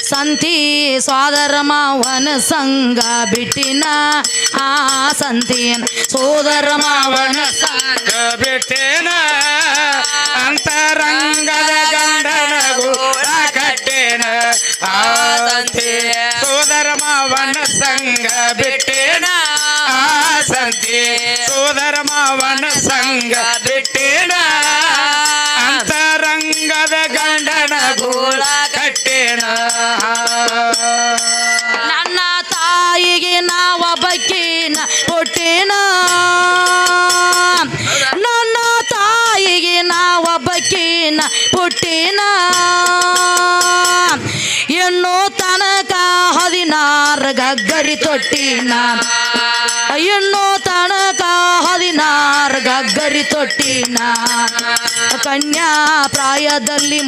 ಸಂತಿ ಸೋದರ ಮಾವನ ಸಂಗ ಬಿಟ್ಟಿನ ಆ ಸಂತಿ ಸೋದರ ಮಾವನ ಸಂಗ ಬಿಟ್ಟಿನ ಅಂತರಂಗದ ಗಂಡನ ಗೂಡ ಕಟ್ಟಿನ ಆ ಸಂತಿ ಸೋದರ ಮಾವನ ಸಂಗ ಬಿಟ್ಟಿನ ಆ ಸಂತಿ ಸೋದರ ಮಾವನ ಸಂಗ ಬಿಟ್ಟಿನ ಅಂತರಂಗದ ಗಂಡನ ಗೂಡ ಕಟ್ಟಿನ ನನ್ನ ತಾಯಿಗೆ ನಾವೊಬ್ಬಕಿನ ಹುಟ್ಟಿನ ನನ್ನ ತಾಯಿಗೆ ನಾವೊಬ್ಬಕಿನ ಹುಟ್ಟಿನ ಇನ್ನೂ ತನಕ 16 ಗಗ್ಗರಿ ತೊಟ್ಟಿನ ಇನ್ನೂ ತನಕ 16 ಗಗ್ಗರಿ ತೊಟ್ಟಿನ ಕನ್ಯಾ ಪ್ರಾಯದಲ್ಲಿ